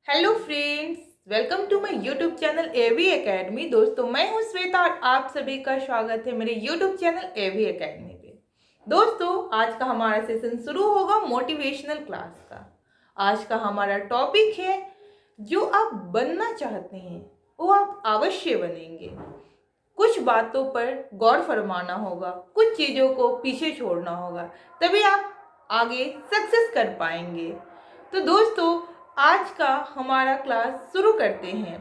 Hello friends, welcome to my YouTube channel AV Academy. दोस्तों, मैं हूं श्वेता और आप सभी का स्वागत है मेरे यूट्यूब चैनल एवी एकेडमी पे। दोस्तों, आज का हमारा सेशन शुरू होगा मोटिवेशनल क्लास का। आज का हमारा टॉपिक है जो आप बनना चाहते हैं वो आप अवश्य बनेंगे। कुछ बातों पर गौर फरमाना होगा, कुछ चीज़ों को पीछे छोड़ना होगा, तभी आप आगे सक्सेस कर पाएंगे। तो दोस्तों, आज का हमारा क्लास शुरू करते हैं।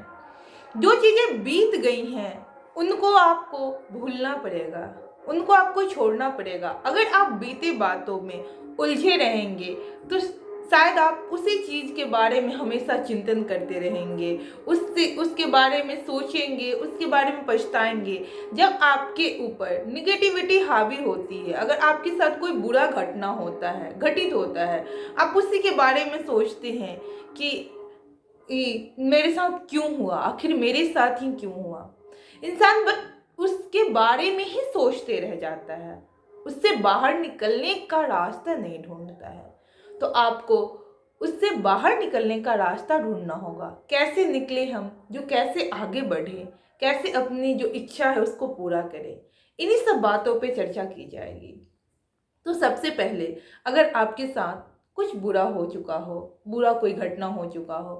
जो चीज़ें बीत गई हैं उनको आपको भूलना पड़ेगा, उनको आपको छोड़ना पड़ेगा। अगर आप बीते बातों में उलझे रहेंगे तो शायद आप उसी चीज़ के बारे में हमेशा चिंतन करते रहेंगे, उसके बारे में सोचेंगे, उसके बारे में पछताएंगे। जब आपके ऊपर निगेटिविटी हावी होती है, अगर आपके साथ कोई बुरा घटना होता है, घटित होता है, आप उसी के बारे में सोचते हैं कि मेरे साथ क्यों हुआ, आखिर मेरे साथ ही क्यों हुआ। इंसान बस उसके बारे में ही सोचते रह जाता है, उससे बाहर निकलने का रास्ता नहीं ढूंढता है। तो आपको उससे बाहर निकलने का रास्ता ढूंढना होगा। कैसे निकले हम, जो कैसे आगे बढ़े, कैसे अपनी जो इच्छा है उसको पूरा करें, इन्हीं सब बातों पे चर्चा की जाएगी। तो सबसे पहले, अगर आपके साथ कुछ बुरा हो चुका हो, बुरा कोई घटना हो चुका हो,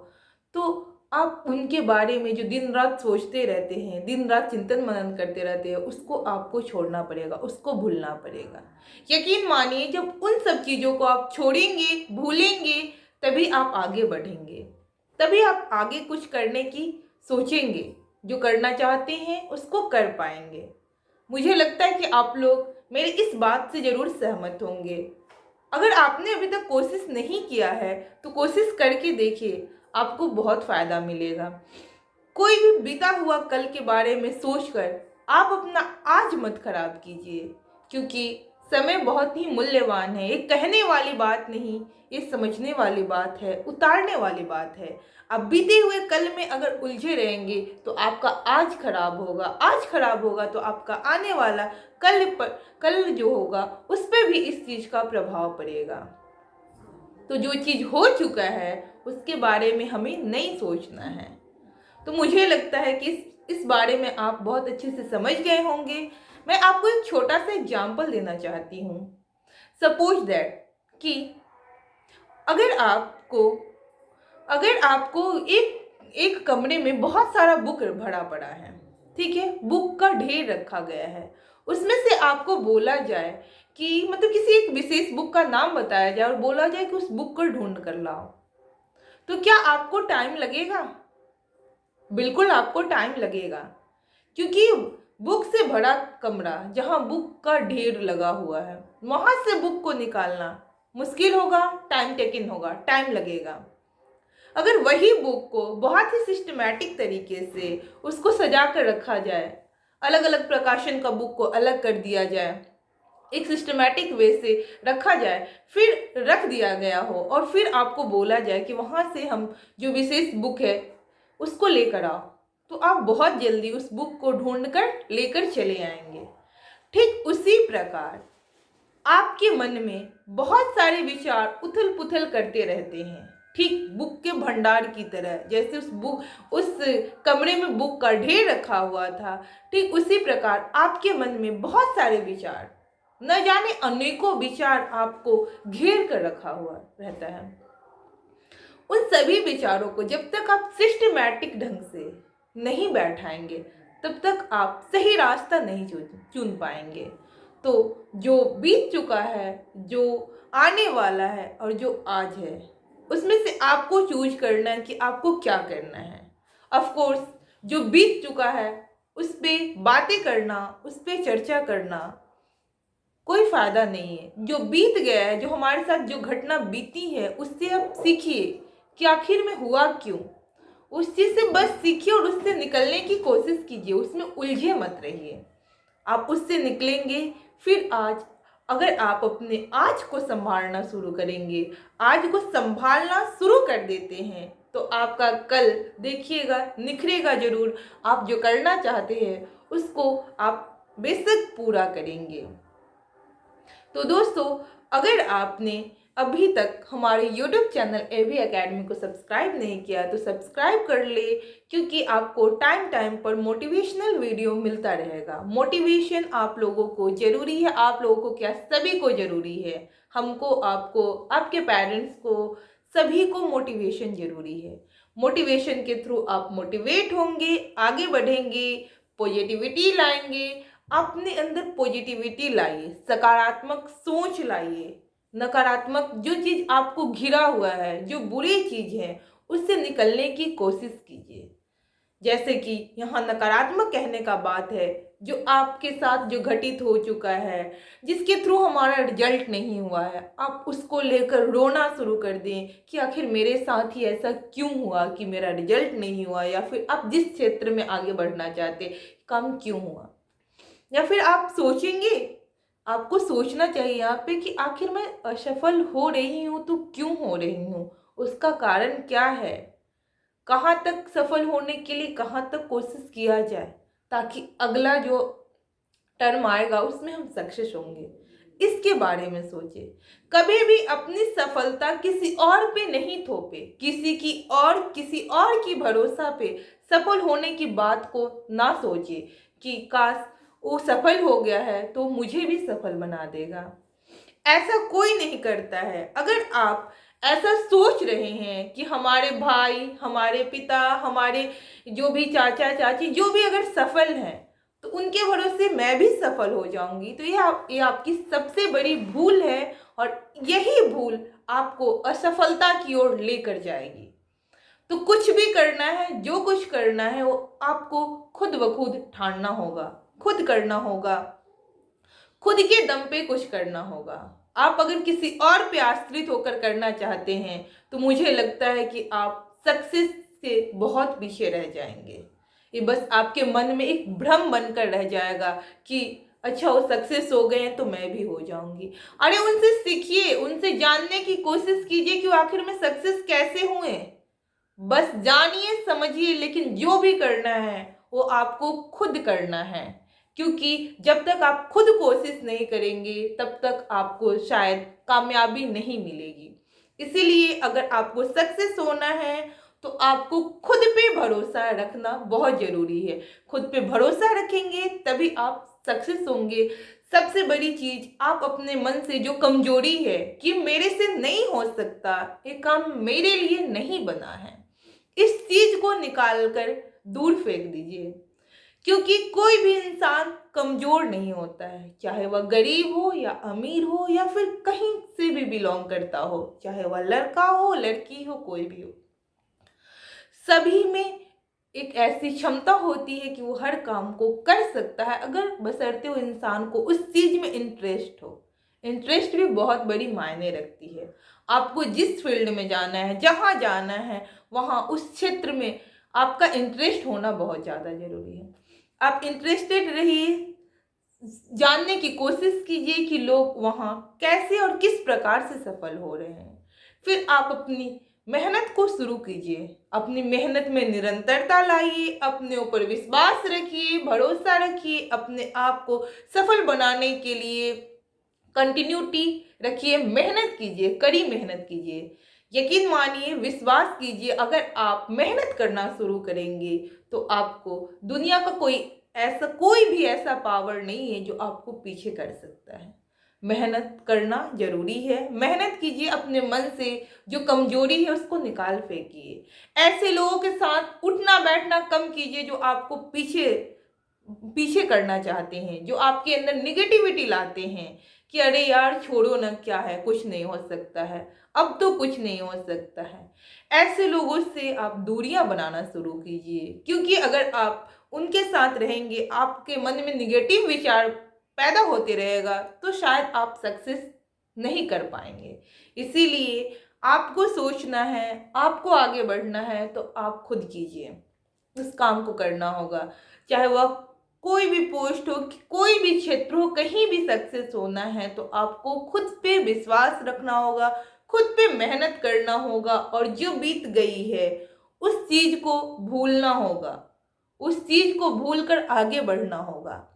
तो आप उनके बारे में जो दिन रात सोचते रहते हैं, दिन रात चिंतन मनन करते रहते हैं, उसको आपको छोड़ना पड़ेगा, उसको भूलना पड़ेगा। यकीन मानिए, जब उन सब चीज़ों को आप छोड़ेंगे, भूलेंगे, तभी आप आगे बढ़ेंगे, तभी आप आगे कुछ करने की सोचेंगे, जो करना चाहते हैं उसको कर पाएंगे। मुझे लगता है कि आप लोग मेरी इस बात से ज़रूर सहमत होंगे। अगर आपने अभी तक कोशिश नहीं किया है तो कोशिश करके देखिए, आपको बहुत फ़ायदा मिलेगा। कोई भी बीता हुआ कल के बारे में सोचकर आप अपना आज मत खराब कीजिए, क्योंकि समय बहुत ही मूल्यवान है। ये कहने वाली बात नहीं, ये समझने वाली बात है, उतारने वाली बात है। आप बीते हुए कल में अगर उलझे रहेंगे तो आपका आज खराब होगा, आज खराब होगा तो आपका आने वाला कल जो होगा उस पर भी इस चीज़ का प्रभाव पड़ेगा। तो जो चीज़ हो चुका है उसके बारे में हमें नहीं सोचना है। तो मुझे लगता है कि इस बारे में आप बहुत अच्छे से समझ गए होंगे। मैं आपको एक छोटा सा एग्जाम्पल देना चाहती हूँ। सपोज दैट कि अगर आपको अगर आपको एक एक कमरे में बहुत सारा बुक भरा पड़ा है, ठीक है, बुक का ढेर रखा गया है। उसमें से आपको बोला जाए कि मतलब किसी एक विशेष बुक का नाम बताया जाए और बोला जाए कि उस बुक को ढूंढ कर लाओ, तो क्या आपको टाइम लगेगा? बिल्कुल आपको टाइम लगेगा, क्योंकि बुक से भरा कमरा जहाँ बुक का ढेर लगा हुआ है, वहां से बुक को निकालना मुश्किल होगा, टाइम टेकिंग होगा, टाइम लगेगा। अगर वही बुक को बहुत ही सिस्टमैटिक तरीके से उसको सजा कर रखा जाए, अलग अलग प्रकाशन का बुक को अलग कर दिया जाए, एक सिस्टमैटिक वे से रखा जाए, फिर रख दिया गया हो और फिर आपको बोला जाए कि वहाँ से हम जो विशेष बुक है उसको लेकर आओ, तो आप बहुत जल्दी उस बुक को ढूंढ कर लेकर चले आएंगे। ठीक उसी प्रकार आपके मन में बहुत सारे विचार उथल पुथल करते रहते हैं, ठीक बुक के भंडार की तरह। जैसे उस कमरे में बुक का ढेर रखा हुआ था, ठीक उसी प्रकार आपके मन में बहुत सारे विचार, न जाने अनेकों विचार आपको घेर कर रखा हुआ रहता है। उन सभी विचारों को जब तक आप सिस्टमैटिक ढंग से नहीं बैठाएंगे, तब तक आप सही रास्ता नहीं चुन पाएंगे। तो जो बीत चुका है, जो आने वाला है और जो आज है, उसमें से आपको चूज करना है कि आपको क्या करना है। ऑफ कोर्स, जो बीत चुका है उस पे बातें करना, उस पे चर्चा करना कोई फायदा नहीं है। जो बीत गया है, जो हमारे साथ जो घटना बीती है, उससे आप सीखिए कि आखिर में हुआ क्यों। उस चीज से बस सीखिए और उससे निकलने की कोशिश कीजिए, उसमें उलझे मत रहिए। आप उससे निकलेंगे। फिर आज, अगर आप अपने आज को संभालना शुरू करेंगे, आज को संभालना शुरू कर देते हैं, तो आपका कल देखिएगा निखरेगा जरूर। आप जो करना चाहते हैं उसको आप बेशक पूरा करेंगे। तो दोस्तों, अगर आपने अभी तक हमारे YouTube चैनल एवी एकेडमी को सब्सक्राइब नहीं किया तो सब्सक्राइब कर ले, क्योंकि आपको टाइम टाइम पर मोटिवेशनल वीडियो मिलता रहेगा। मोटिवेशन आप लोगों को ज़रूरी है, आप लोगों को क्या, सभी को ज़रूरी है। हमको, आपको, आपके पेरेंट्स को, सभी को मोटिवेशन ज़रूरी है। मोटिवेशन के थ्रू आप मोटिवेट होंगे, आगे बढ़ेंगे, पॉजिटिविटी लाएंगे। अपने अंदर पॉजिटिविटी लाइए, सकारात्मक सोच लाइए। नकारात्मक जो चीज़ आपको घिरा हुआ है, जो बुरी चीज़ है, उससे निकलने की कोशिश कीजिए। जैसे कि यहाँ नकारात्मक कहने का बात है, जो आपके साथ जो घटित हो चुका है, जिसके थ्रू हमारा रिजल्ट नहीं हुआ है, आप उसको लेकर रोना शुरू कर दें कि आखिर मेरे साथ ही ऐसा क्यों हुआ कि मेरा रिजल्ट नहीं हुआ, या फिर आप जिस क्षेत्र में आगे बढ़ना चाहते कम क्यों हुआ। या फिर आप सोचेंगे, आपको सोचना चाहिए यहाँ पे कि आखिर मैं असफल हो रही हूँ तो क्यों हो रही हूँ, उसका कारण क्या है, कहाँ तक सफल होने के लिए कहाँ तक कोशिश किया जाए, ताकि अगला जो टर्म आएगा उसमें हम सक्सेस होंगे। इसके बारे में सोचे। कभी भी अपनी सफलता किसी और पे नहीं थोपे, किसी और की भरोसा पे सफल होने की बात को ना सोचे कि काश वो सफल हो गया है तो मुझे भी सफल बना देगा। ऐसा कोई नहीं करता है। अगर आप ऐसा सोच रहे हैं कि हमारे भाई, हमारे पिता, हमारे जो भी चाचा चाची जो भी अगर सफल हैं तो उनके भरोसे मैं भी सफल हो जाऊंगी, तो ये आपकी सबसे बड़ी भूल है। और यही भूल आपको असफलता की ओर लेकर जाएगी। तो कुछ भी करना है, जो कुछ करना है वो आपको खुद ब खुद ठानना होगा, खुद करना होगा, खुद के दम पे कुछ करना होगा। आप अगर किसी और पे आश्रित होकर करना चाहते हैं तो मुझे लगता है कि आप सक्सेस से बहुत पीछे रह जाएंगे। ये बस आपके मन में एक भ्रम बनकर रह जाएगा कि अच्छा वो सक्सेस हो गए हैं तो मैं भी हो जाऊंगी। अरे उनसे सीखिए, उनसे जानने की कोशिश कीजिए कि वो आखिर में सक्सेस कैसे हुए। बस जानिए, समझिए, लेकिन जो भी करना है वो आपको खुद करना है, क्योंकि जब तक आप खुद कोशिश नहीं करेंगे तब तक आपको शायद कामयाबी नहीं मिलेगी। इसीलिए अगर आपको सक्सेस होना है तो आपको खुद पे भरोसा रखना बहुत ज़रूरी है। खुद पे भरोसा रखेंगे तभी आप सक्सेस होंगे। सबसे बड़ी चीज़, आप अपने मन से जो कमजोरी है कि मेरे से नहीं हो सकता, ये काम मेरे लिए नहीं बना है, इस चीज को निकाल कर दूर फेंक दीजिए। क्योंकि कोई भी इंसान कमजोर नहीं होता है, चाहे वह गरीब हो या अमीर हो या फिर कहीं से भी बिलोंग करता हो, चाहे वह लड़का हो लड़की हो, कोई भी हो। सभी में एक ऐसी क्षमता होती है कि वो हर काम को कर सकता है, अगर बशर्ते वो इंसान को उस चीज में इंटरेस्ट हो। इंटरेस्ट भी बहुत बड़ी मायने रखती है। आपको जिस फील्ड में जाना है, जहाँ जाना है, वहाँ उस क्षेत्र में आपका इंटरेस्ट होना बहुत ज़्यादा जरूरी है। आप इंटरेस्टेड रहिए, जानने की कोशिश कीजिए कि लोग वहाँ कैसे और किस प्रकार से सफल हो रहे हैं। फिर आप अपनी मेहनत को शुरू कीजिए, अपनी मेहनत में निरंतरता लाइए, अपने ऊपर विश्वास रखिए, भरोसा रखिए, अपने आप को सफल बनाने के लिए कंटिन्यूटी रखिए, मेहनत कीजिए, कड़ी मेहनत कीजिए। यकीन मानिए, विश्वास कीजिए, अगर आप मेहनत करना शुरू करेंगे तो आपको दुनिया का कोई भी ऐसा पावर नहीं है जो आपको पीछे कर सकता है। मेहनत करना जरूरी है। मेहनत कीजिए, अपने मन से जो कमजोरी है उसको निकाल फेंकिए। ऐसे लोगों के साथ उठना बैठना कम कीजिए जो आपको पीछे पीछे करना चाहते हैं, जो आपके अंदर निगेटिविटी लाते हैं कि अरे यार छोड़ो ना, क्या है, कुछ नहीं हो सकता है, अब तो कुछ नहीं हो सकता है। ऐसे लोगों से आप दूरियां बनाना शुरू कीजिए, क्योंकि अगर आप उनके साथ रहेंगे, आपके मन में निगेटिव विचार पैदा होते रहेगा तो शायद आप सक्सेस नहीं कर पाएंगे। इसीलिए आपको सोचना है, आपको आगे बढ़ना है तो आप खुद कीजिए, उस काम को करना होगा। चाहे वह कोई भी पोस्ट हो, कोई भी क्षेत्र हो, कहीं भी सक्सेस होना है तो आपको खुद पे विश्वास रखना होगा, खुद पे मेहनत करना होगा, और जो बीत गई है उस चीज को भूलना होगा, उस चीज को भूलकर आगे बढ़ना होगा।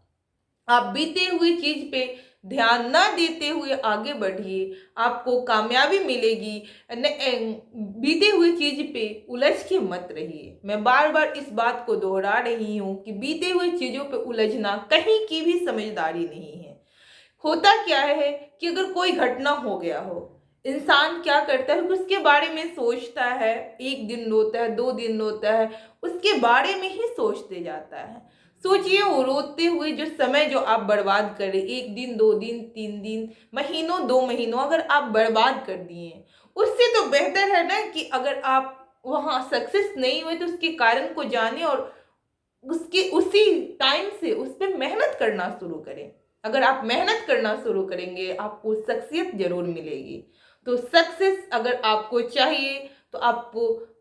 आप बीते हुई चीज पे ध्यान ना देते हुए आगे बढ़िए, आपको कामयाबी मिलेगी। बीते हुए चीज पे उलझ के मत रहिए। मैं बार बार इस बात को दोहरा रही हूँ कि बीते हुए चीजों पे उलझना कहीं की भी समझदारी नहीं है। होता क्या है कि अगर कोई घटना हो गया हो, इंसान क्या करता है कि उसके बारे में सोचता है, एक दिन रोता है, 2 दिन रोता है, उसके बारे में ही सोचते जाता है। सोचिए वो रोते हुए जो समय जो आप बर्बाद करें, 1 दिन, 2 दिन, 3 दिन, महीनों, 2 महीनों अगर आप बर्बाद कर दिए, उससे तो बेहतर है ना कि अगर आप वहां सक्सेस नहीं हुए तो उसके कारण को जाने और उसके उसी टाइम से उस पर मेहनत करना शुरू करें। अगर आप मेहनत करना शुरू करेंगे आपको सक्सेस जरूर मिलेगी। तो सक्सेस अगर आपको चाहिए तो आपको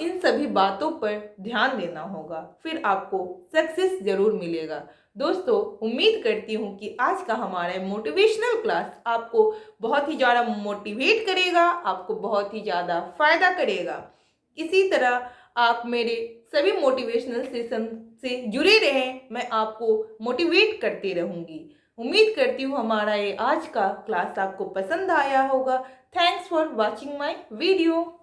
इन सभी बातों पर ध्यान देना होगा, फिर आपको सक्सेस जरूर मिलेगा। दोस्तों, उम्मीद करती हूँ कि आज का हमारा मोटिवेशनल क्लास आपको बहुत ही ज़्यादा मोटिवेट करेगा, आपको बहुत ही ज़्यादा फायदा करेगा। इसी तरह आप मेरे सभी मोटिवेशनल सेशन से जुड़े रहें, मैं आपको मोटिवेट करती रहूंगी। उम्मीद करती हूँ हमारा ये आज का क्लास आपको पसंद आया होगा। Thanks for watching my video.